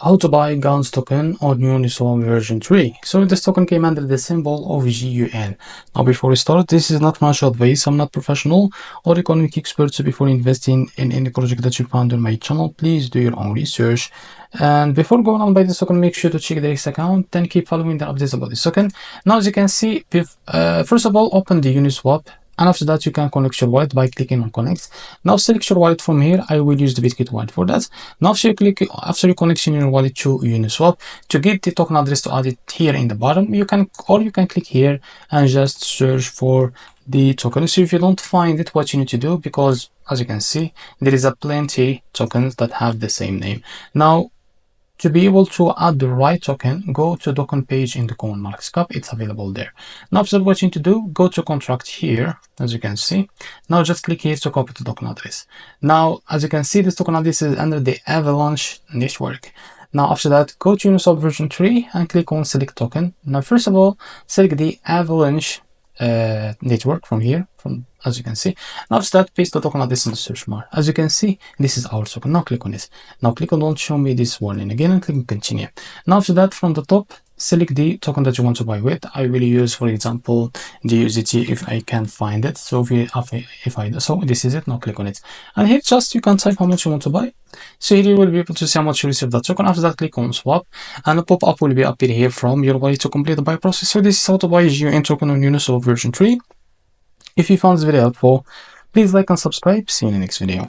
how to buy GUNZ token on Uniswap version 3. So this token came under the symbol of GUN. Now before we start, this is not financial advice. I'm not professional or economic expert, so before investing in any project that you find on my channel, please do your own research. And before going on by this token, make sure to check the X account and keep following the updates about this token. Now as you can see, first of all, open the Uniswap. And after that, you can connect your wallet by clicking on connect. Now select your wallet from here. I will use the Bitcoin wallet for that. Now after you connection your wallet to Uniswap, to get the token address to add it here in the bottom, you can click here and just search for the token. So if you don't find it, what you need to do, because as you can see, there is a plenty tokens that have the same name. Now to be able to add the right token, go to token page in the MEXC. It's available there. Now after what you need to do, go to contract here, as you can see. Now just click here to copy the token address. Now as you can see, this token address is under the Avalanche network. Now after that, go to Uniswap version 3 and click on select token. Now first of all, select the Avalanche network from here, as you can see. Now after that, paste the token address in the search bar. As you can see, this is our token. Now click on it. Now click on don't show me this warning again and click on continue. Now after that, from the top, select the token that you want to buy with. I will use, for example, the USDT if I can find it. So so this is it. Now click on it, and here just you can type how much you want to buy. So here you will be able to see how much you receive that token. After that, click on swap, and a pop-up will be appear here from your wallet to complete the buy process. So this is how to buy GUN token on Uniswap version 3. If you found this video helpful, please like and subscribe. See you in the next video.